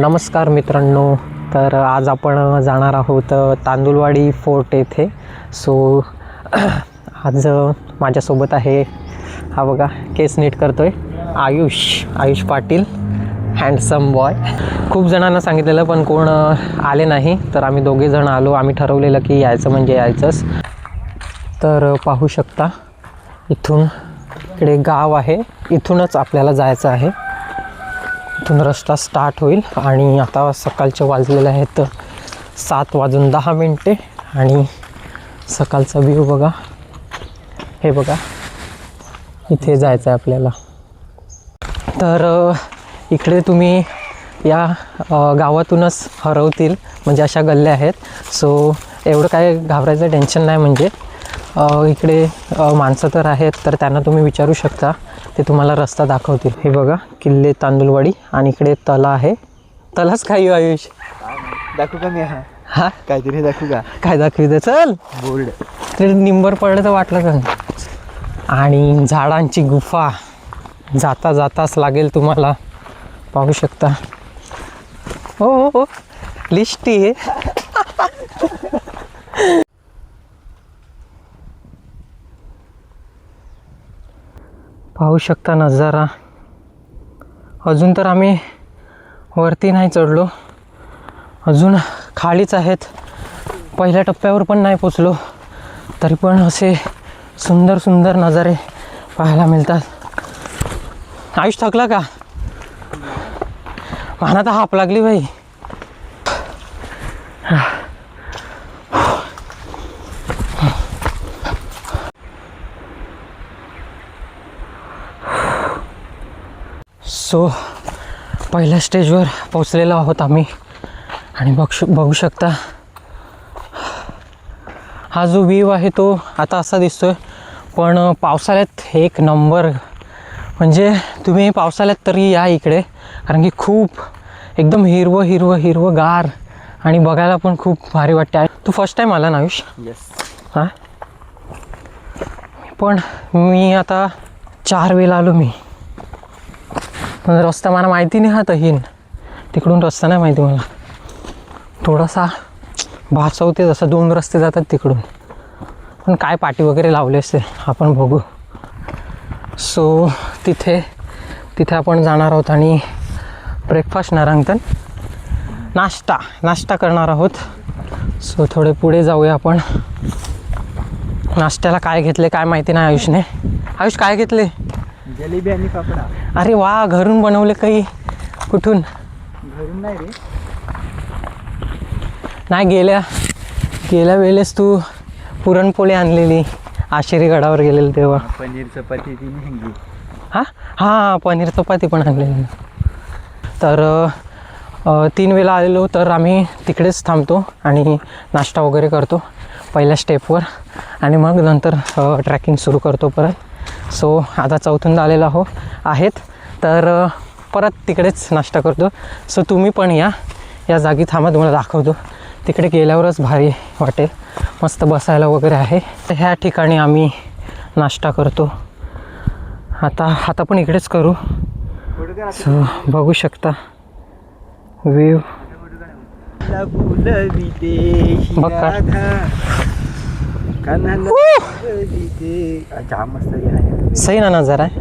नमस्कार मित्रांनो, तर आज आपण जाणार आहोत तांदुळवाडी फोर्ट येथे. सो आज माझ्यासोबत आहे, हा बघा केस नीट करतोय, आयुष पाटील, हँडसम बॉय. खूप जणांना सांगितलेलं पण कोण आले नाही, तर आम्ही दोघे जण आलो. आम्ही ठरवलेलं की यायचं म्हणजे यायचंच. तर पाहू शकता इथून इकडे गाव आहे, इथूनच आपल्याला जायचं आहे. इथून रस्ता स्टार्ट होईल आणि आता सकाळचे वाजलेले आहेत 7:10 आणि सकाळचा व्ह्यू बघा, हे बघा, इथे जायचं आहे आपल्याला. तर इकडे तुम्ही या गावातूनच हरवतील, म्हणजे अशा गल्ल्या आहेत. सो एवढं काय घाबरायचं टेन्शन नाही. म्हणजे इकडे माणसं तर आहेत, तर त्यांना तुम्ही विचारू शकता, ते तुम्हाला रस्ता दाखवतील. हे बघा किल्ले तांदुळवाडी आणि इकडे तला आहे. तलाच काही आयुष दाखवू का मी? हा काहीतरी दाखवू का? काय दाखविते? चल, बोर्ड. ते निंबर पडलं तर वाटलं का? आणि झाडांची गुफा जाता जाताच लागेल तुम्हाला, पाहू शकता. हो लिस्टी आहे. पाहू शकता नजारा. अजून तर आम्ही वरती नाही चढलो, अजून खालीच आहेत. पहिल्या टप्प्यावर पण नाही पोचलो, तरी पण असे सुंदर सुंदर नजारे पाहायला मिळतात. आयुष थकला का? मला तर हाप लागली बाई. सो पहिल्या स्टेजवर पोचलेलो आहोत आम्ही आणि बघू शकता हा जो व्ह्यू आहे तो आता असा दिसतोय, पण पावसाळ्यात एक नंबर. म्हणजे तुम्ही पावसाळ्यात तरी या इकडे, कारण की खूप एकदम हिरवं गार आणि बघायला पण खूप भारी वाटते. तू फर्स्ट टाईम आला ना आयुष? येस. हां, पण मी आता 4 वेळा आलो मी. पण रस्ता मला माहिती नाही. हा तहीन तिकडून रस्ता नाही माहिती मला, थोडासा भासवते, जसं 2 रस्ते जातात तिकडून. पण काय पाटी वगैरे लावले असते आपण बघू. सो तिथे आपण जाणार आहोत आणि ब्रेकफास्ट नारांगतन नाश्ता करणार आहोत. सो थोडे पुढे जाऊया आपण. नाश्त्याला काय घेतले काय माहिती नाही आयुषने. आयुष काय घेतले? जलेबी आणि पापडा. अरे वा, घरून बनवले काही? कुठून? घरून नाही रे. नाही, गेल्या वेळेस तू पुरणपोळी आणलेली, आशिरी गडावर गेलेली तेव्हा. पनीर चपाती ती महंगी. हां पनीर चपाती पण आणलेली. तर 3 वेळा आलेलो, तर आम्ही तिकडेच थांबतो आणि नाश्ता वगैरे करतो पहिल्या स्टेपवर, आणि मग नंतर ट्रॅकिंग सुरू करतो परत. सो आता 4थ्यांदा आलेलो आहेत, तर परत तिकडेच नाश्ता करतो. सो तुम्ही पण या जागी थांबा, तुम्हाला दाखवतो. तिकडे गेल्यावरच भारी वाटेल, मस्त बसायला वगैरे आहे. ह्या ठिकाणी आम्ही नाश्ता करतो. आता पण इकडेच करू. सो बघू शकता व्ह्यू. बघा सही ना नजारा आहे,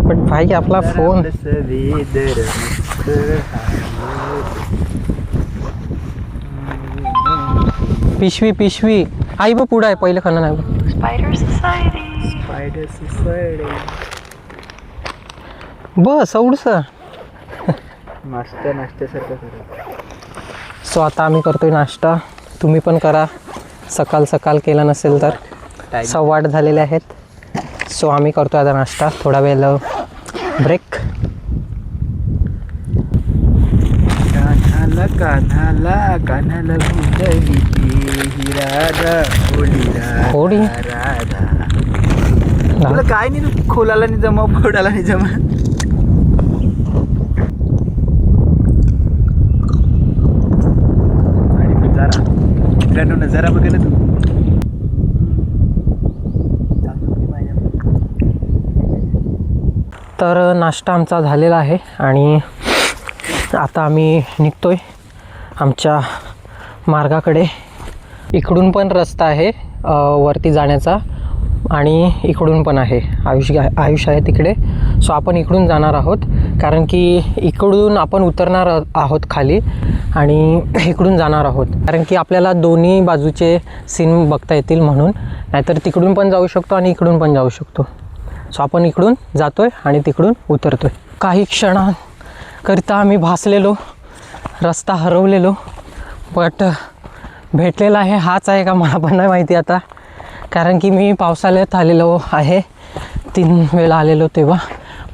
पण भाई आपला फोन. पिशवी आई बघ पुढं आहे, पहिलं खाणं नाही. बस एवढंच. नाश्त्यासारखं करत. सो आता आम्ही करतोय नाश्ता, तुम्ही पण करा. सकाळ केला नसेल तर. 8:15 झालेले आहेत. सो आम्ही करतो आता नाश्ता, थोडा वेळ ब्रेक. कान्हाला होडी तुला काय नाही, तू खोलाला नाही जमा, फोडाला नाही जमा. आणि नजारा मित्रांनो, नजारा बघायला तू. तर नाश्ता आमचा झालेला आहे आणि आता आम्ही निघतोय आमच्या मार्गाकडे. इकडून पण रस्ता आहे वरती जाण्याचा आणि इकडून पण आहे. आयुष आहे तिकडे. सो आपण इकडून जाणार आहोत कारण की इकडून आपण उतरणार आहोत खाली आणि इकडून जाणार आहोत कारण की आपल्याला दोन्ही बाजूचे सीन बघता येतील म्हणून. नाहीतर तिकडून पण जाऊ शकतो आणि इकडून पण जाऊ शकतो. सो आपण इकडून जातोय आणि तिकडून उतरतोय. काही क्षणांकरिता आम्ही भासलेलो, रस्ता हरवलेलो, बट भेटलेला आहे हाच आहे का मला पण नाही माहिती आता. कारण की मी पावसाळ्यात आलेलो आहे, 3 वेळा आलेलो तेव्हा.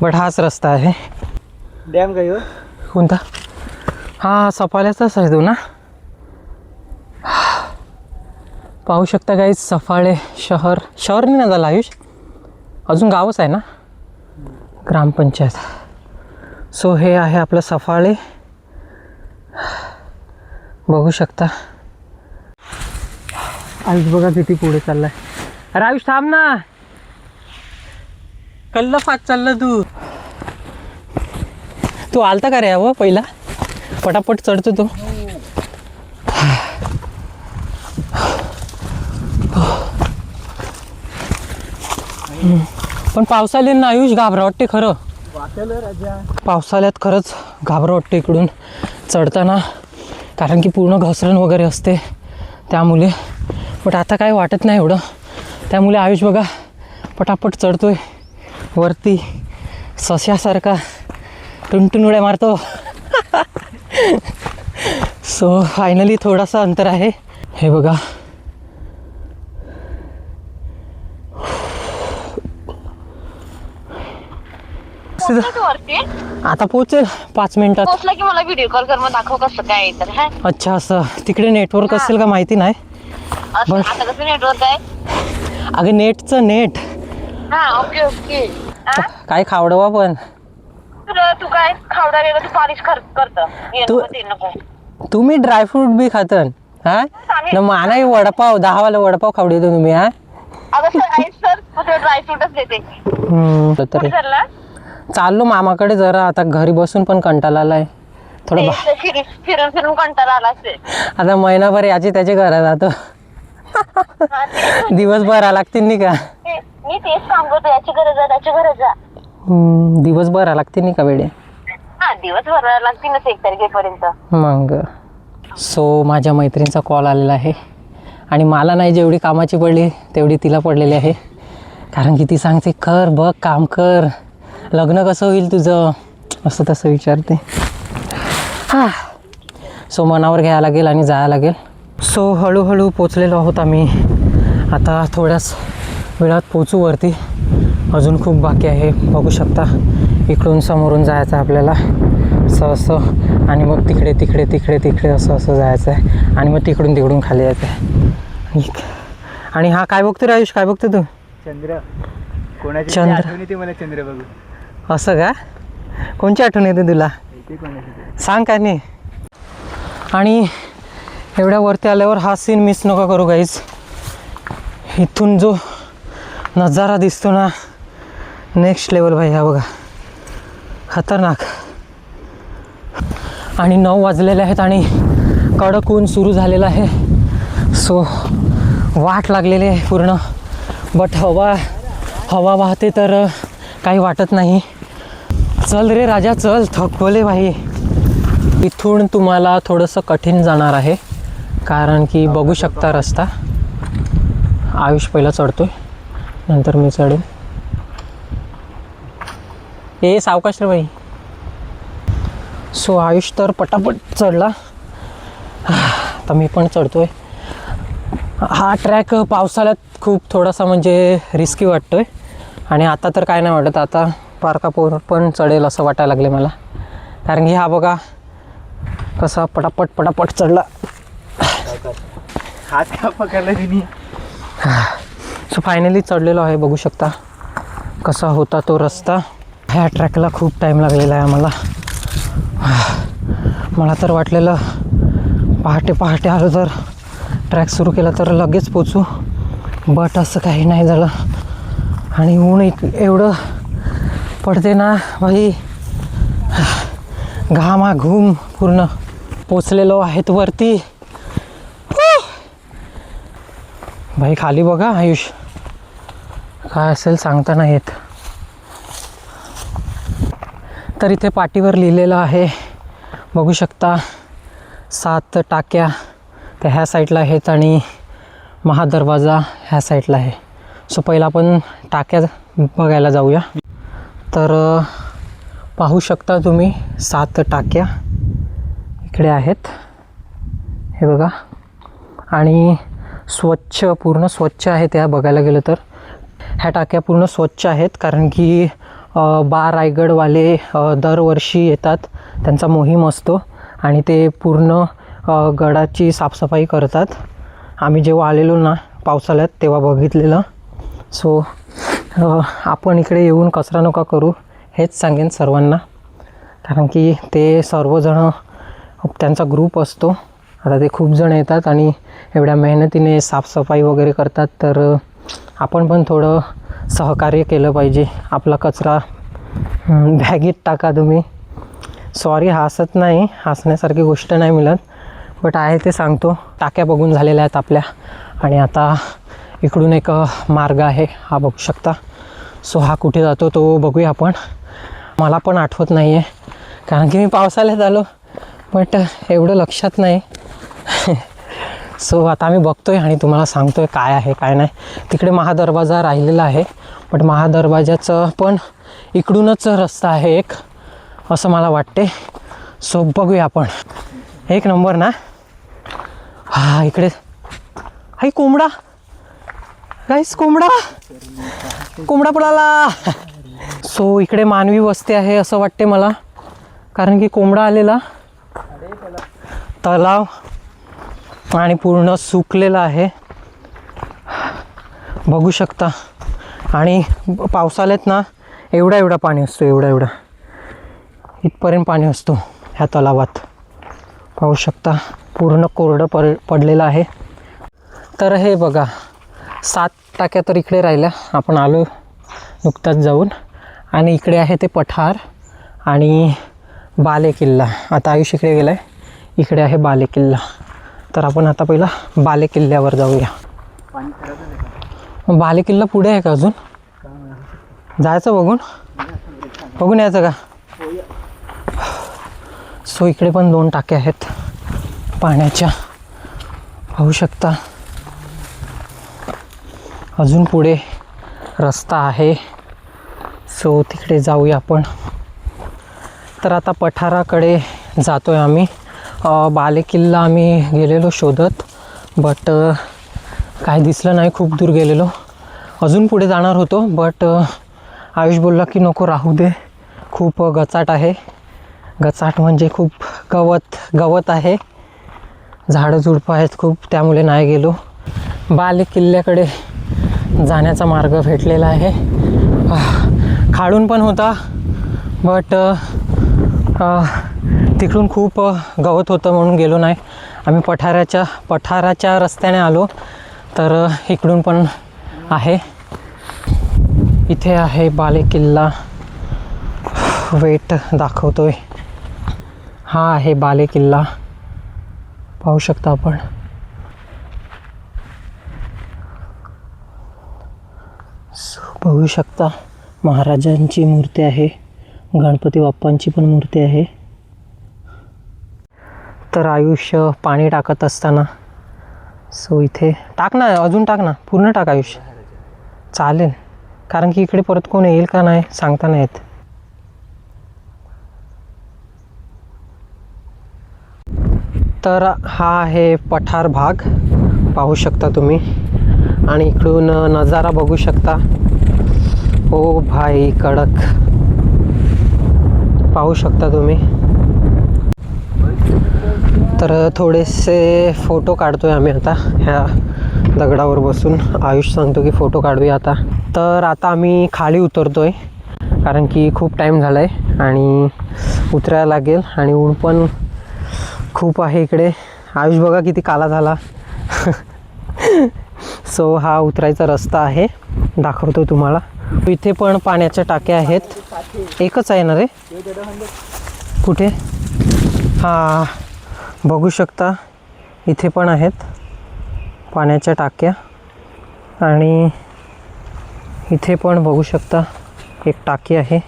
बट हाच रस्ता आहे. डॅम काय हो? कोणता? हा सफाळ्याचाच आहे तो ना. पाहू शकता काही सफाळे शहर नाही ना झालं आयुष, अजून गावच आहे ना, ग्रामपंचायत. सो हे आहे आपलं सफाळे, बघू शकता. आयुष बघा किती पुढे चाललाय. अरे आयुष थांब ना, कल्ल फाट चाललं तू आलता का रे यावं पहिला? पटापट चढतो तो. पण पावसाळ्यात ना आयुष घाबरा वाटते खरं. पावसाळ्यात खरंच घाबरा वाटते इकडून चढताना कारण की पूर्ण घसरण वगैरे असते त्यामुळे. बट आता काय वाटत नाही एवढं, त्यामुळे आयुष बघा पटापट चढतोय वरती, सश्यासारखा टुनटुन उड्या मारतो. सो फायनली थोडासा अंतर आहे हे बघा. आता पोहोचेल 5 मिनिटात. पोहोचला की मला व्हिडिओ कॉल कर, मग दाखव कसं काय आहे तर. हा अच्छा, असं तिकडे नेटवर्क असेल का माहिती नाही. आता कसं नेटवर्क आहे? अगं नेटचं नेट. हा ओके ओके. काय खावडवा पण तू काय खावडा वेगळं, तू पालिश करत नको. तुम्ही ड्रायफ्रूट बी खातन हा ना. माना वडापाव 10 वाला वडापाव खावडे तुम्ही. हा अगं सर ड्रायफ्रूटच देते. तरी चाललो मामाकडे जरा. आता घरी बसून पण कंटाळा आलाय थोडं. फिरून फिरून कंटाळा आला असेल. आता महिनाभर याची त्याच्या घरात जातो. दिवसभर लागतील नाही का? मी तेच काम करतो, याची गरज आहे त्याची गरज आहे. दिवसभर लागतील नाही का वेळे? हा दिवसभर लागतील ना 1 तारखेपर्यंत मग. सो माझ्या मैत्रिणीचा कॉल आलेला आहे आणि मला नाही जेवढी कामाची पडली तेवढी तिला पडलेली आहे. कारण की ती सांगते कर बघ काम कर, लग्न कसं होईल तुझं, असं तसं विचारते. हां, सो मनावर घ्यायला लागेल आणि जायला लागेल. सो हळूहळू पोचलेलो आहोत आम्ही. आता थोड्याच वेळात पोचू वरती. अजून खूप बाकी आहे, बघू शकता. इकडून समोरून जायचं आहे आपल्याला असं आणि मग तिकडे तिकडे तिकडे तिकडे असं असं जायचं आहे आणि मग तिकडून खाली यायचं आहे. आणि हा काय बघतो रे आयुष, काय बघतो तू? चंद्र. कोणाची चंद्र आठवण येते मला चंद्र बघू. असं का? कोणची आठवण येते तुला सांग काय नाही. आणि एवढ्या वरती आल्यावर हा सीन मिस नका करू गाईज. इथून जो नजारा दिसतो ना, नेक्स्ट लेवल भाई. हा बघा खतरनाक. आणि 9 वाजलेले आहेत आणि कडक ऊन सुरू झालेलं आहे. सो वाट लागलेली आहे पूर्ण. बट हवा वाहते तर काही वाटत नाही. चल रे राजा चल, थकवले भाई. इथून तुम्हाला थोडंसं कठीण जाणार आहे कारण की बघू शकता रस्ता. आयुष पहिला चढतोय, नंतर मी चढेन. ए सावकाश रे भाई. सो आयुष तर पटापट चढला, आता मी पण चढतोय. हा ट्रॅक पावसाळ्यात खूप थोडासा म्हणजे रिस्की वाटतोय आणि आता तर काय नाही वाटत. आता पारकापूर पण चढेल असं वाटायला लागले मला. कारण की हा बघा कसा पटापट पटापट चढला. हात का पकडला तिने. सो फायनली चढलेलो आहे, बघू शकता कसा होता तो रस्ता. ह्या ट्रॅकला खूप टाईम लागलेला आहे आम्हाला. मला तर वाटलेलं पहाटे आलो तर ट्रॅक सुरू केला तर लगेच पोचू, बट असं काही नाही झालं. आणि ऊन एवढं पडते ना भाई, घामाघूम पूर्ण पोचलेलो आहेत वरती. भाई खाली बघा आयुष, काय असेल सांगता नाही येत. तर इथे पाटीवर लिहिलेलं आहे, बघू शकता 7 टाक्या त्या ह्या साईडला आहेत आणि महादरवाजा ह्या साईडला आहे. सो पहिला आपण टाक्या बघायला जाऊया. तर पाहू शकता तुम्ही 7 टाक्या इकडे आहेत, हे बघा. आणि स्वच्छ, पूर्ण स्वच्छ आहे त्या बघायला गेलं तर. ह्या टाक्या पूर्ण स्वच्छ आहेत कारण की रायगडवाले दरवर्षी येतात, त्यांचा मोहीम असतो आणि ते पूर्ण गडाची साफसफाई करतात. आम्ही जेव्हा आलेलो ना पावसाळ्यात तेव्हा बघितलेलं. सो आपण इकडे येऊन कचरा नका करू हेच सांगेन सर्वांना, कारण की ते सर्वजण त्यांचा ग्रुप असतो. आता ते खूप जण येतात आणि एवढ्या मेहनतीने साफसफाई वगैरे करतात, तर आपण पण थोडं सहकार्य केलं पाहिजे. आपला कचरा बॅगेत टाका तुम्ही. सॉरी, हसत नाही, हसण्यासारखी गोष्ट नाही मिळत, बट आहे ते सांगतो. टाक्या बघून झालेल्या आहेत आपल्या आणि आता इकडून एक मार्ग आहे, हा बघू शकता. सो हा कुठे जातो तो बघूया आपण. मला पण आठवत नाही आहे कारण की मी पावसाळ्यात आलो, बट एवढं लक्षात नाही. सो आता आम्ही बघतो आहे आणि तुम्हाला सांगतो आहे काय आहे काय नाही. तिकडे महादरवाजा राहिलेला आहे, बट महादरवाजाचं पण इकडूनच रस्ता आहे एक, असं मला वाटते. सो बघूया आपण. एक नंबर ना. हा इकडे हाय कोंबडा, गाईस कोंबडा पळाला. सो इकडे मानवी वस्ती आहे असं वाटते मला, कारण की कोंबडा आलेला. तलाव आणि पूर्ण सुकलेला आहे बघू शकता. आणि पावसाळ्यात ना एवढा पाणी असतो, एवढा इथपर्यंत पाणी असतो ह्या तलावात. पाहू शकता पूर्ण कोरडं पडलेलं आहे. तर हे बघा 7 टाक्या तर इकडे राहिल्या, आपण आलो नुकताच जाऊन. आणि इकडे आहे ते पठार आणि बालेकिल्ला. आता आयुष इकडे गेला आहे, इकडे आहे बालेकिल्ला. तर आपण आता पहिला बालेकिल्ल्यावर जाऊया. बालेकिल्ला पुढे आहे का अजून? जायचं बघून यायचं का? सो इकडे पण 2 टाक्या आहेत पाण्याच्या, पाहू शकता. अजून पुढे रस्ता आहे, सो तिकडे जाऊया आपण. तर आता पठाराकडे जातो आहे आम्ही. बालेकिल्ला आम्ही गेलेलो शोधत, बट काय दिसलं नाही, खूप दूर गेलेलो. अजून पुढे जाणार होतो, बट आयुष बोलला की नको राहू दे, खूप गचाट आहे. गचाट म्हणजे खूप गवत आहे, झाडं झुडपं आहेत खूप, त्यामुळे नाही गेलो. बालेकिल्ल्याकडे जाण्याचा मार्ग भेटलेला आहे. खाडून पण होता, बट तिकडून खूप गवत होतं म्हणून गेलो नाही. आम्ही पठाराच्या रस्त्याने आलो, तर इकडून पण आहे. इथे आहे बालेकिल्ला, वेट दाखवतोय. हा आहे बालेकिल्ला, पाहू शकता आपण. बघू शकता महाराजांची मूर्ती आहे, गणपती बाप्पांची पण मूर्ती आहे. तर आयुष्य पाणी टाकत असताना, सो इथे टाक ना, अजून टाक ना, पूर्ण टाक आयुष्य, चालेल. कारण की इकडे परत कोण येईल का नाही सांगता नाही येत. तर हा आहे पठार भाग, पाहू शकता तुम्ही. आणि इकडून नजारा बघू शकता. ओ भाई कडक, पाहू शकता तुम्ही. तर थोडेसे फोटो काढतोय आम्ही आता ह्या दगडावर बसून. आयुष सांगतो की फोटो काढूया आता. तर आता आम्ही खाली उतरतोय कारण की खूप टाईम झाला आहे आणि उतरायला लागेल आणि ऊन पण खूप आहे इकडे. आयुष बघा किती काला झाला. सो हा उतरायचा रस्ता आहे, दाखवतो तुम्हाला. इथे पण पाण्याच्या टाक्या आहेत. एकच आहे ना रे? कुठे? हा बघू शकता इथे पण आहेत पाण्याच्या टाक्या आणि इथे पण बघू शकता एक टाकी आहे.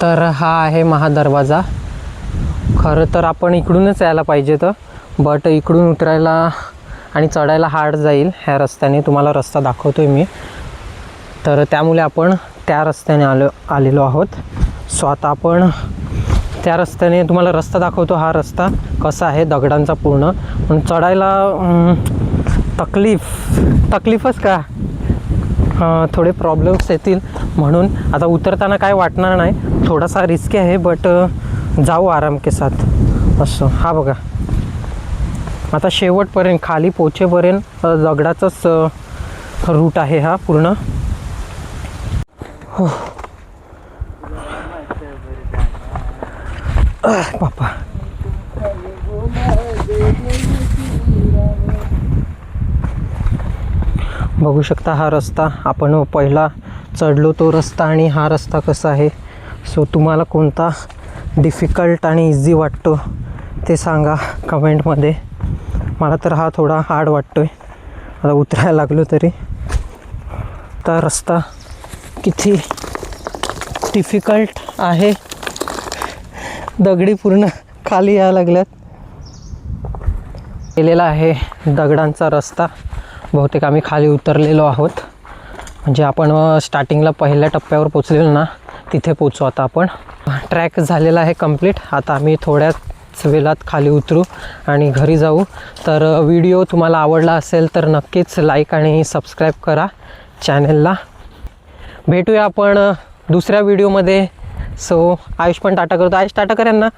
तर हा आहे महादरवाजा. खरं तर आपण इकडूनच यायला पाहिजे तर, बट इकडून उतरायला आणि चढायला हार्ड जाईल ह्या रस्त्याने. तुम्हाला रस्ता दाखवतो आहे मी. तर त्यामुळे आपण त्या रस्त्याने आलेलो आहोत. सो आता आपण त्या रस्त्याने तुम्हाला रस्ता दाखवतो. हा रस्ता कसा आहे दगडांचा पूर्ण, पण चढायला तकलीफच का थोडे प्रॉब्लेम्स येतील. म्हणून आता उतरताना काय वाटणार नाही, थोडासा रिस्की आहे बट जाऊ आराम के साथ असं. हा बघा आता शेवटपर्यंत खाली पोचेपर्यंत दगडाचाच रूट आहे हा पूर्ण. हो बापा बघू शकता हा रस्ता आपण पहिला चढलो तो रस्ता आणि हा रस्ता कसा आहे. सो तुम्हाला कोणता डिफिकल्ट आणि इझी वाटतो ते सांगा कमेंटमध्ये. मला तर हा थोडा हार्ड वाटतो आहे आता उतरायला लागलो तरी. तर रस्ता किती डिफिकल्ट आहे, दगडी पूर्ण खाली यायला लागल्यात. केलेला आहे दगडांचा रस्ता. बहुतेक आम्ही खाली उतरलेलो आहोत, म्हणजे आपण स्टार्टिंगला पहिल्या टप्प्यावर पोचलेलो ना तिथे पोचू. आता आपण ट्रॅक झालेला आहे कंप्लीट. आता आम्ही थोड्याच वेळात खाली उतरू आणि घरी जाऊ. तर व्हिडिओ तुम्हाला आवडला असेल तर नक्कीच लाईक आणि सबस्क्राईब करा चॅनलला. भेटूया आपण दुसऱ्या व्हिडिओमध्ये. सो आयुष पण टाटा करतो. आयुष टाटा कर यांना.